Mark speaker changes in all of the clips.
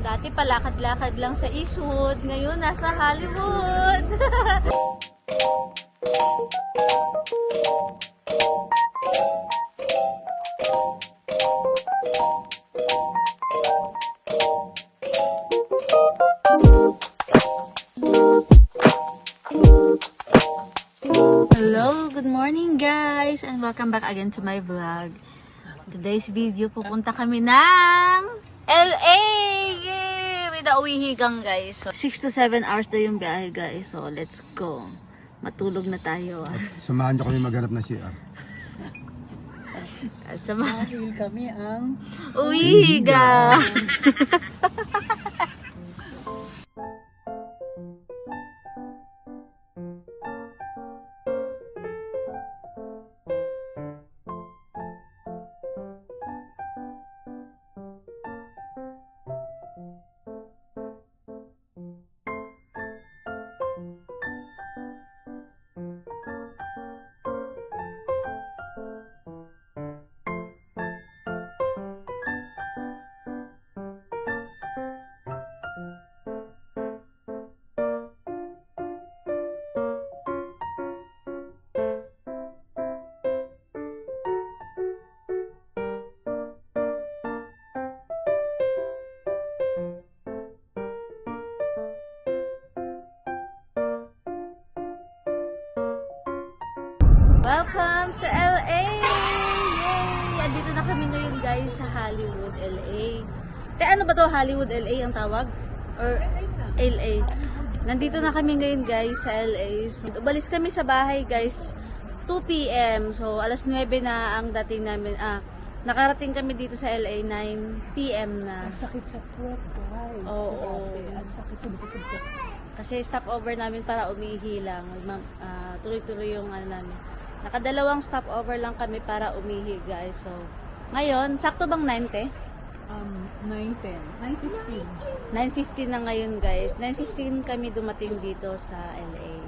Speaker 1: Dati palakad-lakad lang sa Eastwood, ngayon nasa Hollywood. Hello, good morning guys, and welcome back again to my vlog. Today's video, pupunta kami ng LA! Yay! May nauwihigang guys. So, 6 to 7 hours na yung biyahe guys. So, let's go. Matulog na tayo.
Speaker 2: Samahan niyo kami maghanap ng CR.
Speaker 1: At samahan
Speaker 3: Dahil kami ang
Speaker 1: uwihiga. Welcome to LA! Yay! Andito na kami ngayon guys sa Hollywood, LA. Ano ba to? Hollywood, LA ang tawag? Or LA? Nandito na kami ngayon guys sa LA. So, umalis kami sa bahay guys 2 PM. So alas 9 na ang dating namin. Nakarating kami dito sa LA 9 PM na.
Speaker 3: ang sakit sa puwet, guys.
Speaker 1: Oo.
Speaker 3: Grabe, ang sakit sa bukod ko.
Speaker 1: Kasi stopover namin para umihi lang. Tuloy-tuloy yung ano namin. Nakadalawang stopover lang kami para umihi guys. So, ngayon, sakto bang 9:10?
Speaker 3: 9:10. 9:15.
Speaker 1: 9:15 na ngayon guys. 9:15 kami dumating dito sa LA.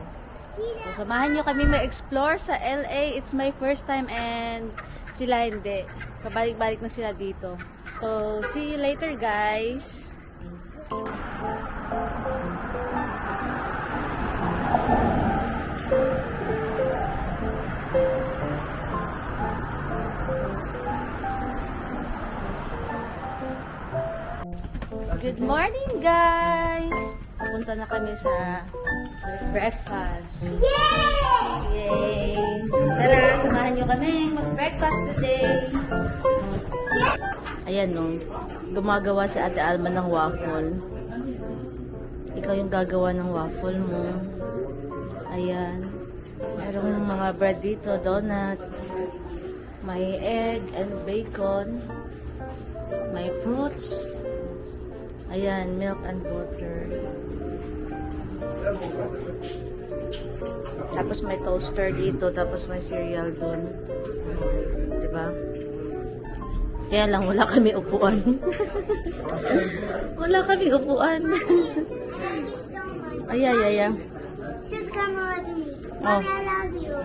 Speaker 1: So, samahan nyo kami ma-explore sa LA. It's my first time and sila hindi. Pabalik-balik na sila dito. So, see you later guys. Good morning guys! Punta na kami sa breakfast. Yay! So, tara, samahan nyo kami mag-breakfast today. Ayan no, gumagawa si Ate Alma ng waffle. Ikaw yung gagawa ng waffle mo. Ayan. Merong mga bread dito, donut. May egg and bacon. May fruits. Ayan, milk and butter. Tapos may toaster dito, tapos may cereal dun. Diba? Kaya lang, wala kami upuan. Wala kami upuan. Ay.
Speaker 4: Should come with me.
Speaker 1: Oh.
Speaker 4: Mommy, I love you.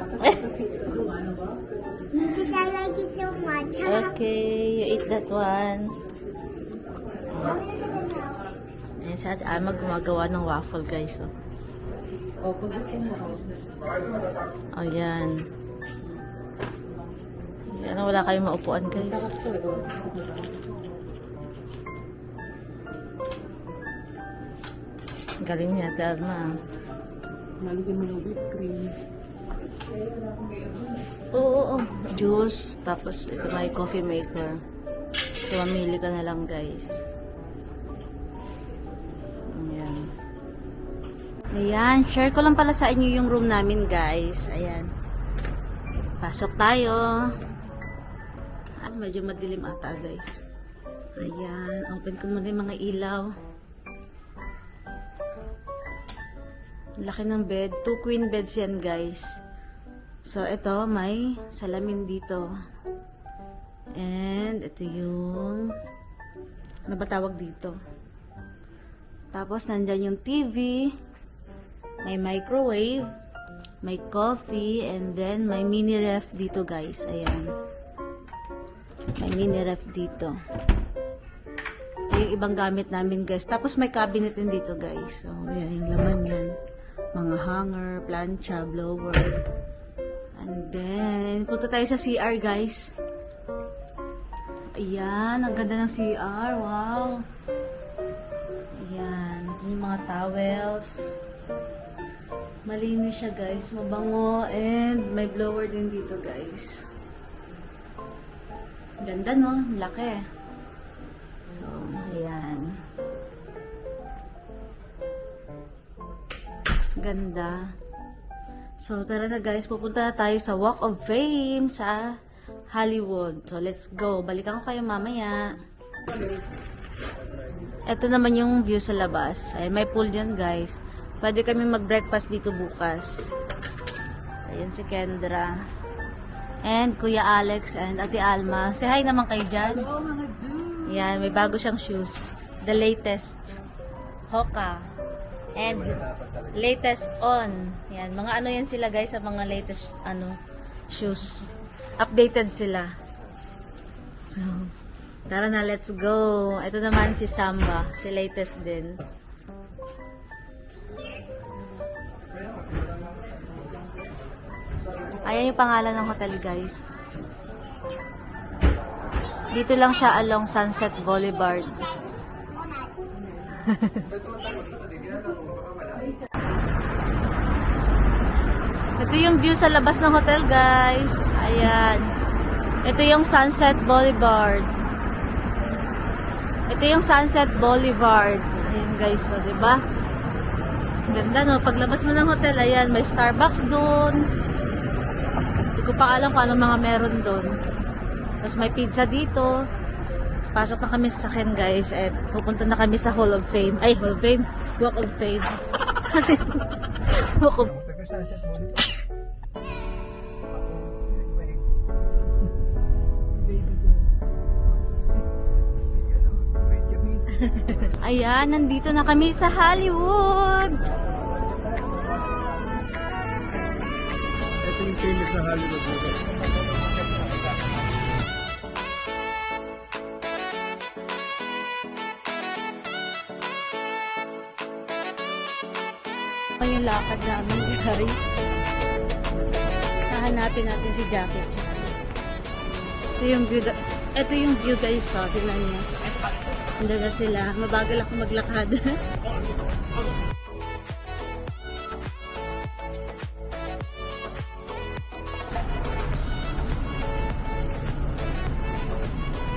Speaker 4: Because I like it so much.
Speaker 1: Okay, you eat that one.
Speaker 4: Mommy, look at the mouth.
Speaker 1: Ayan, si Ate Alma gumagawa ng waffle, guys. Oh.
Speaker 3: O, pag gusto mo.
Speaker 1: Ayan. Ayan, wala kayong maupuan, guys.
Speaker 3: Sarap to, eh.
Speaker 1: Galing niya, Ate Alma.
Speaker 3: Lalagyan mo ng whipped cream.
Speaker 1: Oo. Juice, tapos ito may coffee maker. So, mamili ka na lang, guys. Ayan. Ayan, share ko lang pala sa inyo yung room namin, guys. Ayan. Pasok tayo. Medyo madilim ata, guys. Ayan, open ko muna yung mga ilaw. Laki ng bed. 2 queen beds yan, guys. So, ito, may salamin dito. And, ito yung ano ba tawag dito? Tapos, nandyan yung TV. May microwave. May coffee. And then, may mini ref dito, guys. Ayan. May mini ref dito. Ito yung ibang gamit namin, guys. Tapos may cabinet din dito, guys. So, yan, yung laman yan. Mga hanger, plancha, blower. And then, punta tayo sa CR, guys. Ayan, ang ganda ng CR. Wow. Ayan, ito yung mga towels. Malinis siya, guys. Mabango. And may blower din dito, guys. Ganda, no? Laki. So, ayan. Ganda. So, tara na, guys. Pupunta na tayo sa Walk of Fame sa Hollywood. So, let's go. Balikan ko kayo mamaya. Ito naman yung view sa labas. Ayan, may pool dyan, guys. Pwede kami mag-breakfast dito bukas. So, ayan si Kendra. And Kuya Alex and Ate Alma. Say hi naman kayo dyan.
Speaker 3: Hello mga dude!
Speaker 1: Ayan, may bago siyang shoes. The latest. Hoka. And latest on. Ayan, mga ano yan sila, guys, sa mga latest shoes. Updated sila. So, tara na, let's go. Ito naman si Samba. Si latest din. Ayan yung pangalan ng hotel, guys. Dito lang siya along Sunset Boulevard. Ito yung view sa labas ng hotel, guys. Ayan. Ito yung Sunset Boulevard. Ito yung Sunset Boulevard. Ayan, guys. So, diba? Ganda, no? Paglabas mo ng hotel, ayan, may Starbucks doon. Hindi ko pa alam kung anong mga meron doon. Tapos may pizza dito. Pasok na kami sa akin, guys. At pupunta na kami sa Hall of Fame. Ay, Hall of Fame. Walk of Fame. Walk of Ayan, nandito na kami sa Hollywood.
Speaker 2: Ito yung famous na Hollywood.
Speaker 1: Yung lakad namin, guys. Hahanapin natin si Jackie Chan. Ito yung view, guys. So, tingnan niyo. Handa na sila. Mabagal ako maglakad.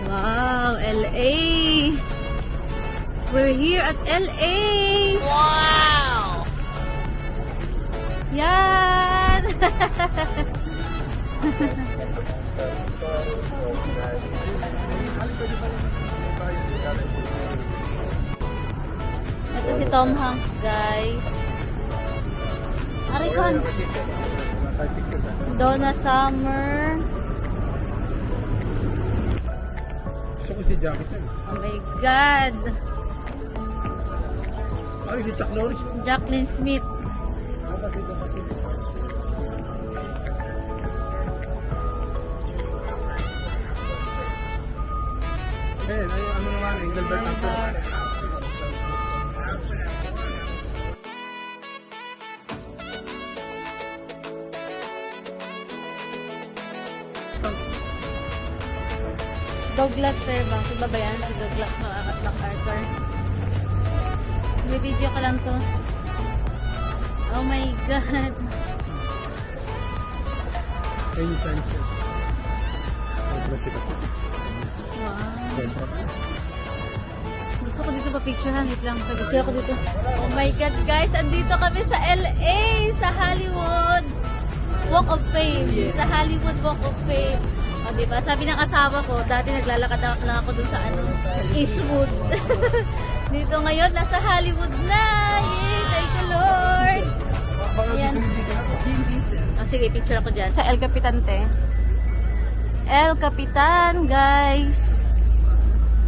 Speaker 1: Wow, LA! We're here at LA! Wow! Yan! Ito si Tom Hanks, guys. Arikon. Donna Summer.
Speaker 2: Gusto ko si Jackie Chan.
Speaker 1: Oh my God.
Speaker 2: Ay, si Chuck Norris.
Speaker 1: Jacqueline Smith.
Speaker 2: Eh, ano naman, Engelbert Hampton.
Speaker 1: Douglas Fairbanks. Iba ba yan? Si Douglas MacArthur. May video ka lang to. Oh my God.
Speaker 2: Anytime siya.
Speaker 1: Wow. Gusto ko dito pa-picturehan. Wait lang. Pag-picture ako dito. Oh my God, guys. Andito kami sa LA. Sa Hollywood Walk of Fame. Sa Hollywood Walk of Fame. O, diba? Sabi ng asawa ko, dati naglalakad lang ako dun sa Eastwood. Dito ngayon, nasa Hollywood na. Yay! Thank you, Lord. Ayan. Oh, sige, picture ako dyan. Sa El Capitan, te. El Capitan, guys.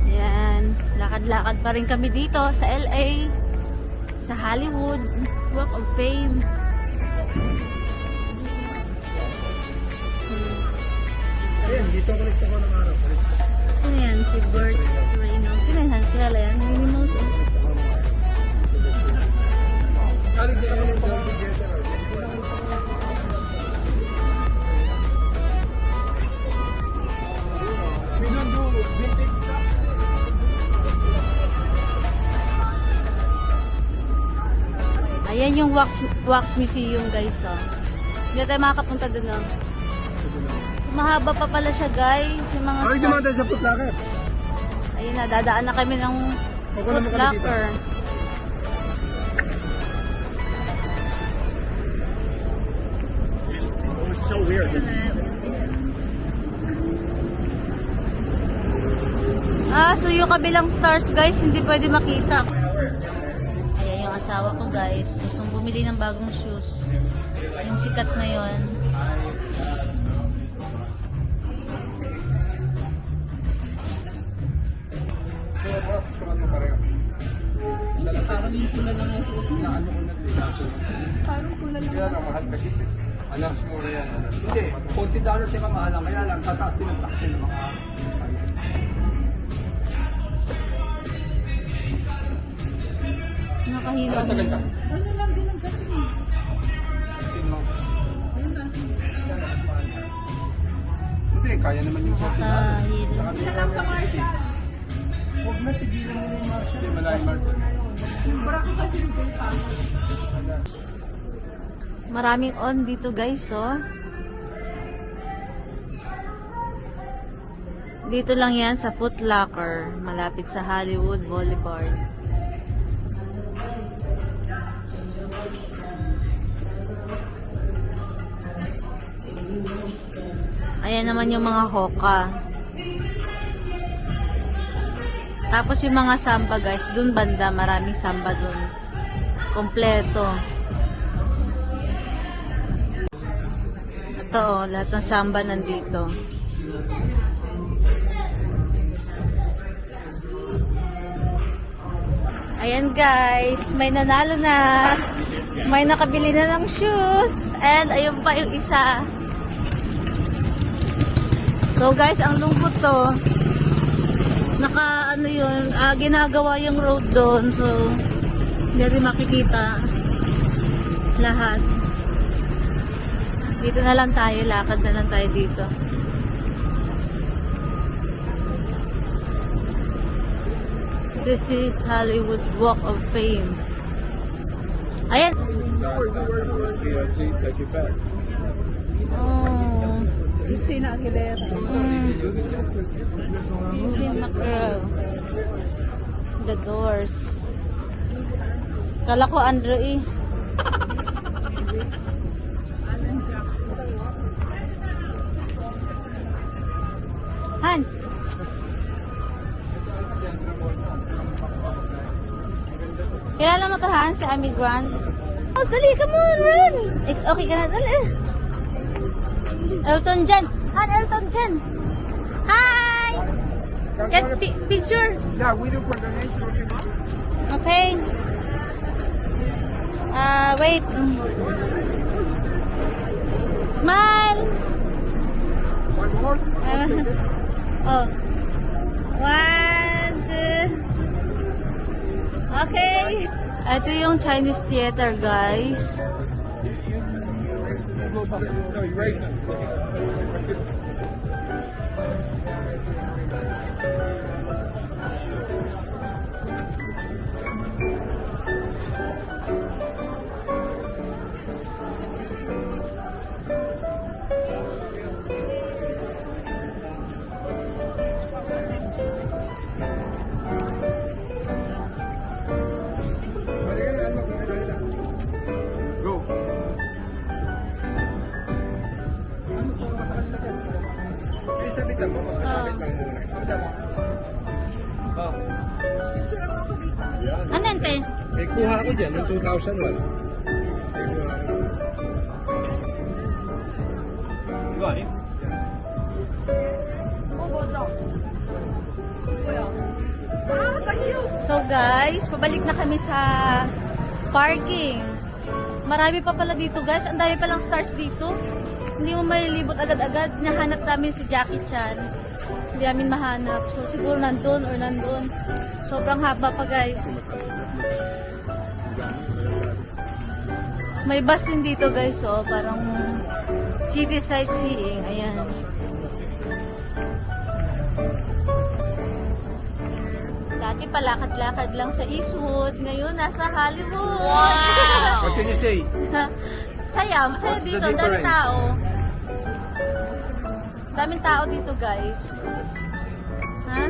Speaker 1: Ayan. Lakad-lakad pa rin kami dito sa LA. Sa Hollywood Walk of Fame.
Speaker 2: Ayan, dito ako nagtako ng araw.
Speaker 1: Sino yan? Si Bert Reynolds. Sino yan? Kilala yan? Minnie Mouse. Oh.
Speaker 2: We don't do vintage stuff.
Speaker 1: Ayan yung wax museum guys. Oh. Hindi tayo makakapunta dun. Oh. Mahaba pa pala siya guys. Yung mga
Speaker 2: Ay, dumaan tayo sa Foot Locker.
Speaker 1: ayun na, dadaan na kami ng
Speaker 2: Ako
Speaker 1: Foot
Speaker 2: naman kami
Speaker 1: Locker.
Speaker 2: Oh, it's so weird.
Speaker 1: So yung kabilang stars guys, hindi pwede makita. Ayan yung asawa ko guys, gustong bumili ng bagong shoes. Yung sikat na yon.
Speaker 2: Sukat mo pareho.
Speaker 3: Parang yung pula lang ang suot na.
Speaker 2: Ano ko na din.
Speaker 3: Parang pula lang.
Speaker 2: Kaya lang, mahal kasi. Alam, mura yan. Hindi, $40 yung kamahalan. Kaya lang, tataas din ang tax ng mga...
Speaker 1: Nakahilo.
Speaker 2: Sa ganda.
Speaker 3: Ano lang din ang gating. Ayun na.
Speaker 2: Hindi, kaya naman yung $40.
Speaker 1: Nakahilo.
Speaker 3: Isa lang sa Marshall. Huwag na tigilan mo na yung Marshall.
Speaker 2: Hindi, malayo Marcel.
Speaker 3: Para ko kasi yung pang
Speaker 1: Maraming on dito guys, oh. Dito lang yan sa Foot Locker, malapit sa Hollywood Boulevard. Ayan naman yung mga hoka. Tapos yung mga samba guys, dun banda, maraming samba dun. Kompleto. Ito oh, lahat ng samba nandito. Ayan guys, may nanalo na. May nakabili na ng shoes. And ayun pa yung isa. So guys, ang lungkot to. Naka ano yun, ginagawa yung road doon. So, hindi rin makikita lahat. Dito na lang tayo, lakad na lang tayo dito. This is Hollywood Walk of Fame. Ayan.
Speaker 2: Take it back.
Speaker 1: Oh.
Speaker 3: Christina Aguilera.
Speaker 1: Sin Mackerel. The Doors. Kala ko Andre eh. Han. Kilala mo to Han, si Amy Grant? Mas dali, come on, run! Okay ka na, dali. Elton John. Han, Elton John. Hi! Get picture.
Speaker 2: Yeah, we do coordination with your mom.
Speaker 1: Okay. Wait. Smile.
Speaker 2: One more.
Speaker 1: Oh. 1, 2. Okay. Ito yung Chinese theater, guys.
Speaker 2: No, erase them. Go. Sabit lang mo, sabit lang muna. Oh. Yan.
Speaker 1: Ano yan, te?
Speaker 2: May kuha ako dyan, noong 2001. Diba, eh?
Speaker 1: So guys, pabalik na kami sa parking. Marami pa pala dito guys. Ang dami palang stars dito. Hindi mo may libot agad-agad. Nahanap namin si Jackie Chan. Hindi namin mahanap. So, siguro nandun or nandun. Sobrang haba pa, guys. May bus din dito, guys. So, parang city sightseeing. Ayan. Dati palakad-lakad lang sa Eastwood. Ngayon, nasa Hollywood. Wow!
Speaker 2: What can you say?
Speaker 1: Saya. Masaya
Speaker 2: What's the
Speaker 1: dito. Daming
Speaker 2: difference?
Speaker 1: tao. Daming tao dito, guys. Ha?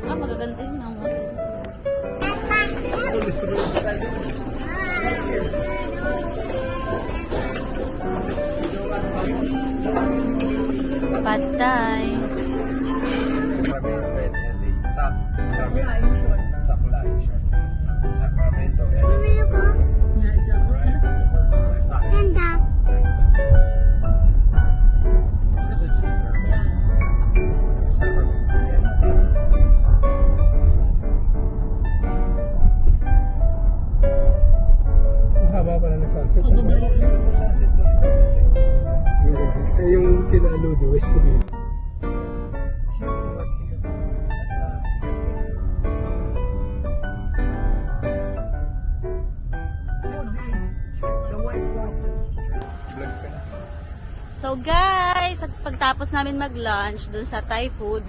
Speaker 1: Ah, magaganda yun. Patay.
Speaker 2: Sacramento.
Speaker 4: Bumili ko. Ganda.
Speaker 2: Ang haba pala ng sunset. Sunset ba? Eh, yung kina Ludo, West Covina.
Speaker 1: So guys, at pagtapos namin mag-lunch dun sa Thai food,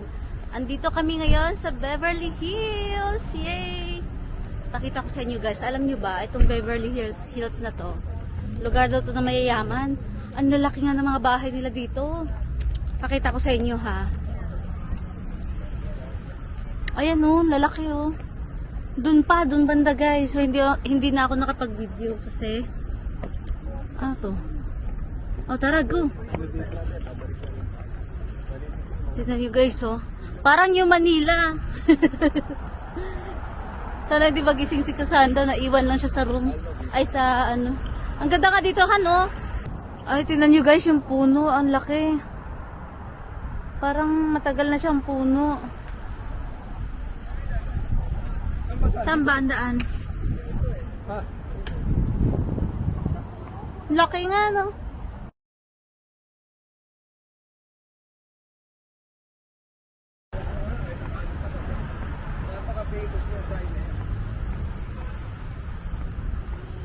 Speaker 1: andito kami ngayon sa Beverly Hills. Yay! Pakita ko sa inyo guys. Alam nyo ba, itong Beverly Hills na to, lugar daw to na mayayaman. Ang lalaki nga ng mga bahay nila dito. Pakita ko sa inyo ha. Ayan o, lalaki o. Dun banda guys. So hindi na ako nakapag-video kasi ano to? O tara, go! Tignan nyo guys oh. Parang yung Manila. Sana di ba gising si Cassandra, naiwan lang siya sa room. Ay sa ano. Ang ganda nga dito han oh. Ay tignan nyo guys yung puno. Ang laki. Parang matagal na siyang puno. Saan ba ang daan? Laki nga no.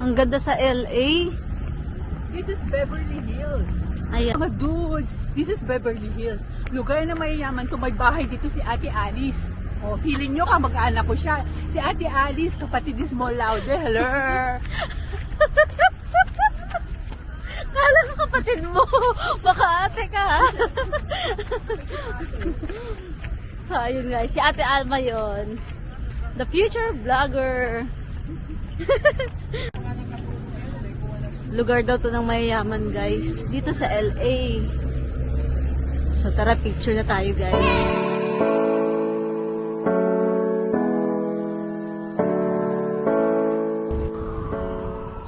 Speaker 1: Ang ganda sa LA.
Speaker 3: This is Beverly Hills.
Speaker 1: Ayan.
Speaker 3: Mga dudes, this is Beverly Hills. Lugar na mayayaman to, may bahay dito si Ate Alice. Oh, feeling nyo kamag-anak ko siya. Si Ate Alice, kapatid ni Small Louder. Hello!
Speaker 1: Kala ko kapatid mo. Baka ate ka. Ayun guys, si Ate Alma yon. The future vlogger. Lugar daw to ng mayayaman guys. Dito sa LA. So tara, picture na tayo guys.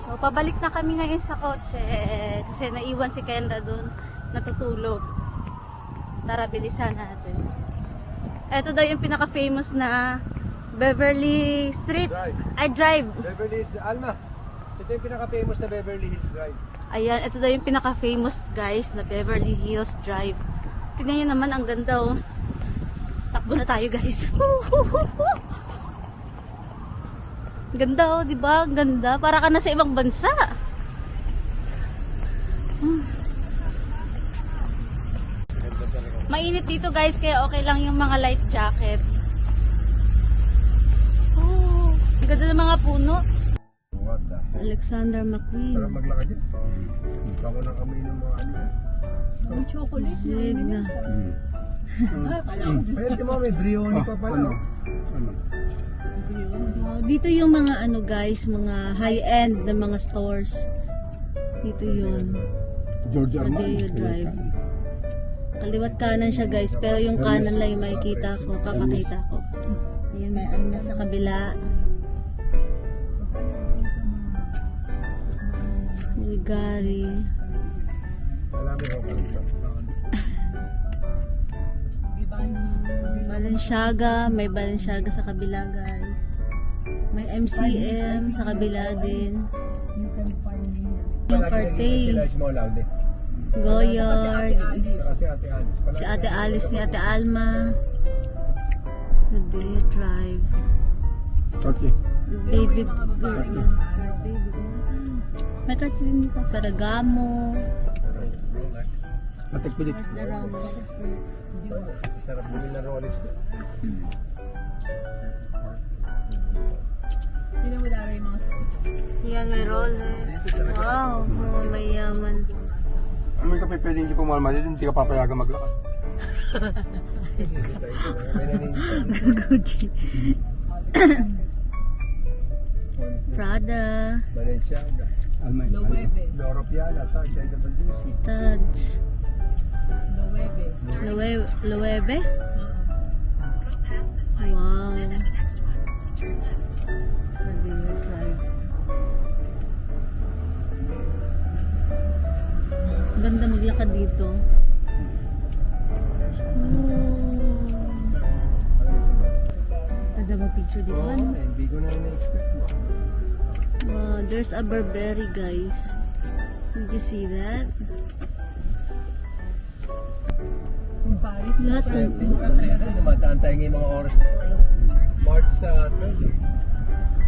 Speaker 1: So pabalik na kami ngayon sa kotse. Kasi naiwan si Kendra doon. Natutulog. Tara, bilisan natin. Ito daw yung pinaka-famous na Beverly Street. Drive.
Speaker 2: Beverly Hills, Alma. Ito yung pinaka-famous na Beverly Hills Drive.
Speaker 1: Ayan, ito daw yung pinaka-famous guys na Beverly Hills Drive. Tignan nyo naman, ang ganda oh. Takbo na tayo guys. Ganda oh, di ba? Ganda. Para ka na sa ibang bansa. Mainit dito guys, kaya okay lang yung mga light jacket. Oh, ang ganda ng mga puno.
Speaker 2: What the heck?
Speaker 1: Alexander McQueen.
Speaker 2: Sarap maglakad yun. Bako ng kami ng mga ano.
Speaker 3: Ang chocolate
Speaker 1: Zig na.
Speaker 2: Ayun, di ba may brioni pa pala.
Speaker 1: Oh, dito yung mga ano guys, mga high-end na mga stores. Dito yun.
Speaker 2: George
Speaker 1: Rodeo Drive. Kaliwat kanan siya guys, pero yung kanan lang yung makikita ko, kakakita ko. Ayun, may ano na sa kabila. Bulgari.
Speaker 2: Malami ako kanito.
Speaker 1: Balenciaga, may Balenciaga sa kabila guys. May MCM sa kabila din. Yung Cartier.
Speaker 2: Sila Small Loud eh.
Speaker 1: Goyard.
Speaker 2: Saka si Ate Alice pala.
Speaker 1: Si Ate Alice ni Ate Alma. Rodeo Drive.
Speaker 2: Okay.
Speaker 1: David Gordon. May kart din dito. Paragamo.
Speaker 2: Matigpilit.
Speaker 1: Ramos.
Speaker 2: Sarap bumili na Rolex.
Speaker 3: Hindi mo dara yung mga
Speaker 1: Yan, may Rolex. Wow, mga mayaman.
Speaker 2: Ano yung kape pwede hindi pumalma dito, hindi ka papayagan maglakad.
Speaker 1: Gucci. Prada.
Speaker 2: Balenciaga. Almay.
Speaker 3: Loewe.
Speaker 2: Loro Piana, Taj, IWC.
Speaker 1: Tads.
Speaker 3: Loewe.
Speaker 1: Loewe? Wow. Rodeo Drive. Ganda maglakad dito. Ada ba picture dito?
Speaker 2: Oo,
Speaker 1: Ano?
Speaker 2: hindi ko na na-expect mo.
Speaker 1: Wow, there's a Burberry, guys. Did you see that?
Speaker 3: Kung Paris.
Speaker 1: Lahat
Speaker 2: Dumadaan tayo ngayong mga oras. March 20.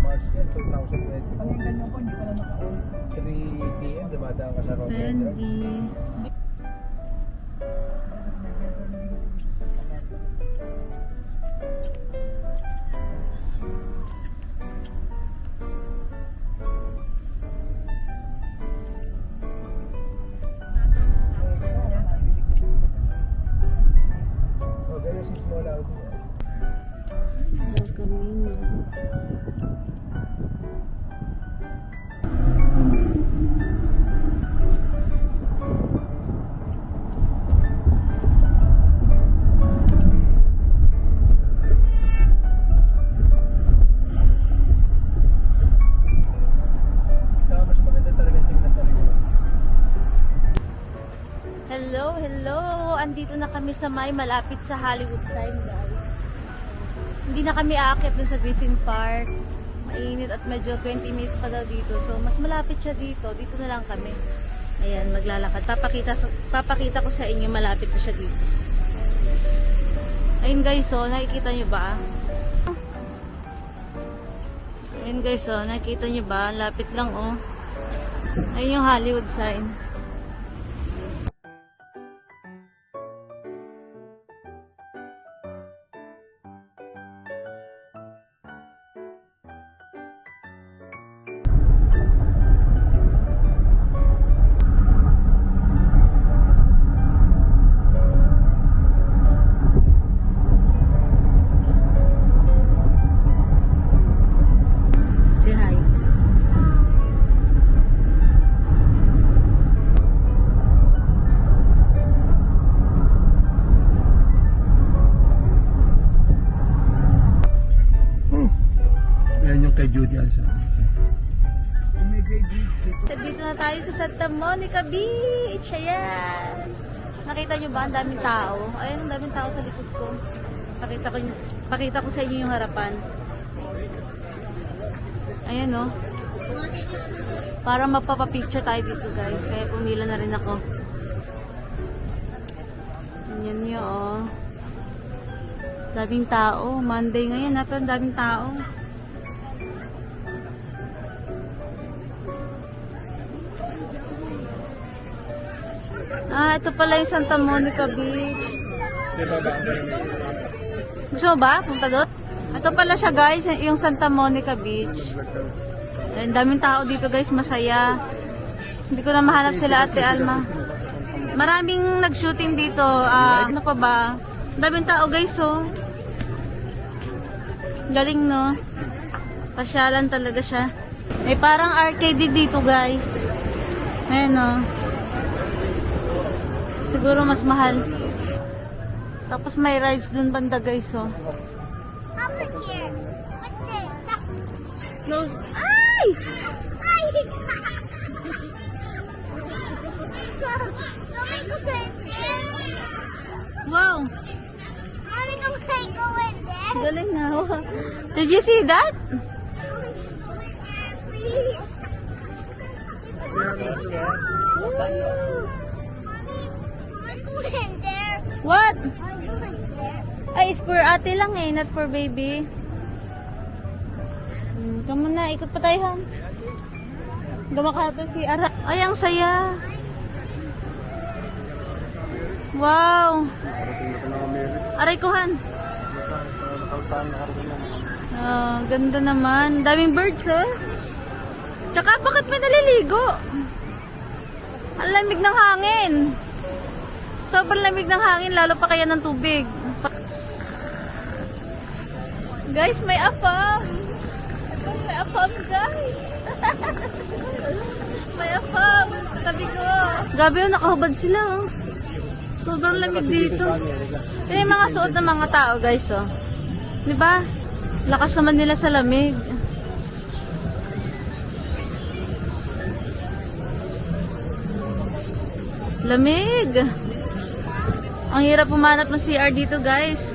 Speaker 2: March 10, 2020.
Speaker 3: Pag yung ganyan ko, hindi ko na naka-on.
Speaker 2: 3 p.m. dumadaan ka sa Rodeo.
Speaker 1: Fendi.
Speaker 2: Oh, there is a small out.
Speaker 1: Camino.
Speaker 2: Saka mas maganda talaga tingnan talaga.
Speaker 1: Hello, hello! Andito na kami sa may malapit sa Hollywood sign, guys. Hindi na kami aakyat dun sa Griffin Park. Mainit at medyo 20 minutes pa daw dito. So, mas malapit siya dito. Dito na lang kami. Ayan, maglalakad. Papakita ko sa inyo, malapit na siya dito. Ayun guys, oh, nakikita nyo ba? Ayun guys, oh, nakikita nyo ba? Lapit lang, oh. Ayun yung Hollywood sign. Say hi.
Speaker 2: Yan yung kay Judy Alsa.
Speaker 3: May grade beach dito.
Speaker 1: Dito na tayo sa Santa Monica Beach. Ayan. Nakita nyo ba? Ang daming tao. Ayan, ang daming tao sa likod ko. Pakita ko sa inyo yung harapan. Ayan, no? Para mapapapicture tayo dito, guys. Kaya pumila na rin ako. Ayan nyo, oh. Daming tao. Monday ngayon, ha? Pero ang daming tao. Ah, ito pala yung Santa Monica Beach. Gusto mo ba? Punta doon? Ito pala siya, guys, yung Santa Monica Beach. Ang daming tao dito, guys, masaya. Hindi ko na mahanap sila Ate Alma. Maraming nag-shooting dito. Ano pa ba? Ang daming tao, guys, oh. Galing, no? Pasyalan talaga siya. May parang arcade dito, guys. Ayan, no? Siguro mas mahal. Tapos may rides dun banda, guys, oh.
Speaker 4: Over here. What's this?
Speaker 1: Close. Ay!
Speaker 4: Ay! Mommy, go in there.
Speaker 1: Wow!
Speaker 4: Mommy, go in there.
Speaker 1: Galing na. Did you see that?
Speaker 4: go in there.
Speaker 1: What?
Speaker 4: I'll go in there.
Speaker 1: Ay, it's for ate lang eh, not for baby. Come on na, ikot pa tayo, Han. Gumakato si Ara. Ay, ang saya. Wow. Aray ko, Han. Ganda naman. Daming birds, oh. Tsaka, bakit may naliligo? Ang lamig ng hangin. Sobrang lamig ng hangin, lalo pa kaya ng tubig. Guys, may afam. May afam, guys. May afam. Sa tabi ko. Grabe yun, nakahubad sila, oh. Sobrang lamig dito. Ito yung mga suot ng mga tao, guys, oh. Diba? Lakas naman nila sa lamig. Lamig. Ang hirap pumanap ng CR dito, guys.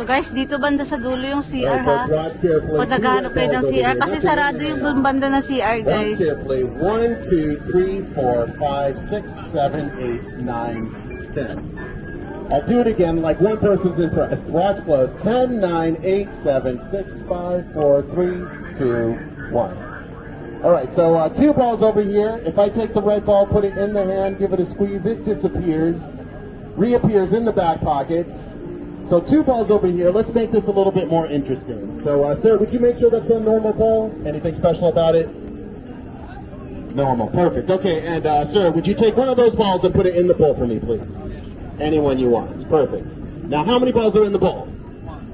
Speaker 1: So guys, dito banda sa dulo yung CR, ha? Pag naghahanap kayo ng CR, kasi sarado yung banda ng CR, guys.
Speaker 5: 1, 2, 3, 4, 5, 6, 7, 8, 9, 10. I'll do it again like one person's impressed. Watch close. 10, 9, 8, 7, 6, 5, 4, 3, 2, 1. Alright, so 2 balls over here. If I take the red ball, put it in the hand, give it a squeeze, it disappears. Reappears in the back pockets. So 2 balls over here. Let's make this a little bit more interesting. So, sir, would you make sure that's a normal ball? Anything special about it? Normal. Perfect. Okay, and sir, would you take one of those balls and put it in the bowl for me, please? Anyone you want. Perfect. Now, how many balls are in the bowl?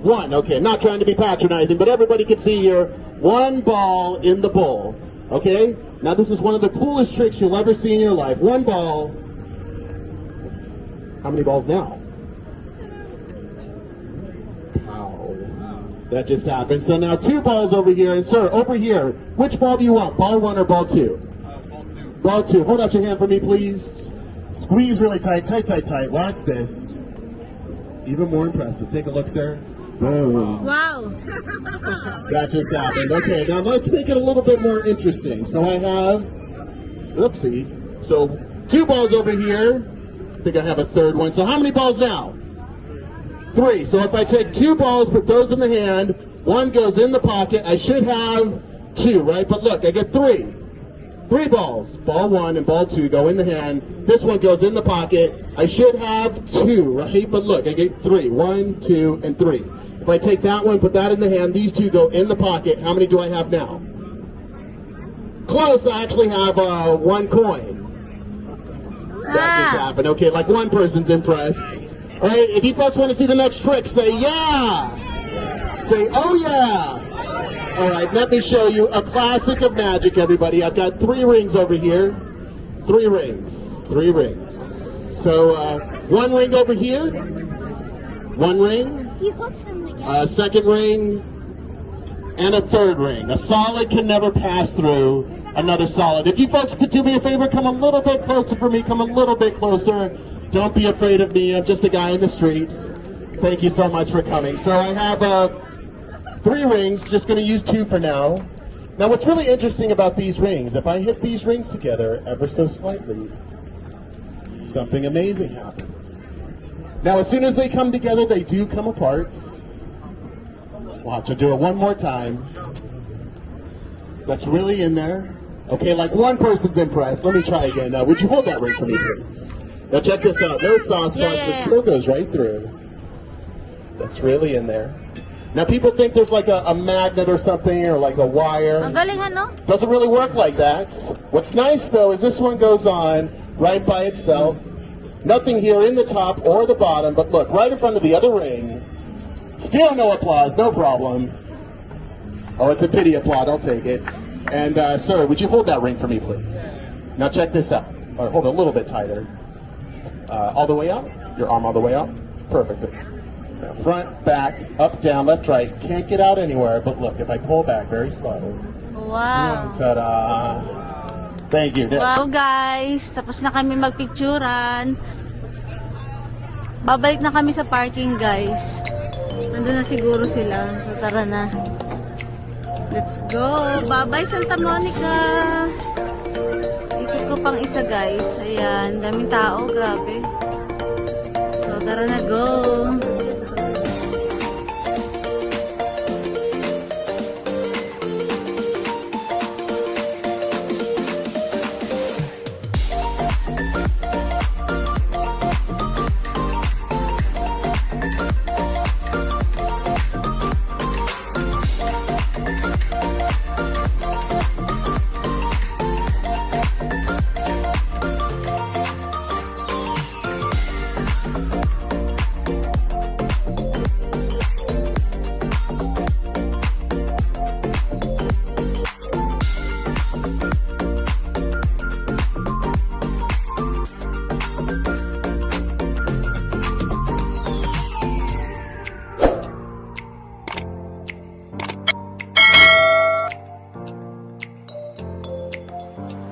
Speaker 5: 1. Okay, not trying to be patronizing, but everybody can see here. 1 ball in the bowl. Okay? Now, this is one of the coolest tricks you'll ever see in your life. 1 ball. How many balls now? That just happened. So now 2 balls over here. And sir, over here, which ball do you want? Ball 1 or ball 2? Ball 2. Hold out your hand for me, please. Squeeze really tight, tight, tight, tight. Watch this. Even more impressive. Take a look, sir. Boom.
Speaker 1: Wow.
Speaker 5: That just happened. Okay, now let's make it a little bit more interesting. So I have, oopsie. So 2 balls over here. I think I have a 3rd one. So how many balls now? 3. So if I take 2 balls, put those in the hand, 1 goes in the pocket, I should have 2, right? But look, I get 3. 3 balls. Ball 1 and ball 2 go in the hand. This one goes in the pocket. I should have 2, right? But look, I get 3. 1, 2, and 3. If I take that one, put that in the hand, these 2 go in the pocket. How many do I have now? Close. I actually have 1 coin. That just happened. Okay, like one person's impressed. All right, if you folks want to see the next trick, say yeah. Say, oh yeah. All right, let me show you a classic of magic, everybody. I've got 3 rings over here. 3 rings. 3 rings. So 1 ring over here. 1 ring.
Speaker 4: He hooks them together.
Speaker 5: A 2nd ring. And a 3rd ring. A solid can never pass through another solid. If you folks could do me a favor, come a little bit closer for me. Come a little bit closer. Don't be afraid of me. I'm just a guy in the street. Thank you so much for coming. So I have 3 rings. Just going to use 2 for now. Now what's really interesting about these rings, if I hit these rings together ever so slightly, something amazing happens. Now as soon as they come together, they do come apart. Watch, I'll do it one more time. That's really in there. Okay, like one person's impressed. Let me try again. Now, would you hold that ring for me, please? Now check this out. No soft spots. It still goes right through. That's really in there. Now people think there's like a magnet or something or like a wire.
Speaker 1: Ang galing, ano?
Speaker 5: Doesn't really work like that. What's nice though is this one goes on right by itself. Nothing here in the top or the bottom, but look, right in front of the other ring. Still no applause, no problem. Oh, it's a pity applause, I'll take it. And sir, would you hold that ring for me, please? Now check this out. Or hold it a little bit tighter. All the way out? Your arm all the way out? Perfect. Now, front, back, up, down, left, right. Can't get out anywhere, but look, if I pull back very slowly.
Speaker 1: Wow.
Speaker 5: Ta-da! Thank you.
Speaker 1: Wow, guys. Tapos na kami magpicturan. Babalik na kami sa parking, guys. Nandun na siguro sila. So, tara na. Let's go! Bye-bye, Santa Monica! Ikot ko pang isa, guys. Ayan, daming tao. Grabe. So, tara na, go!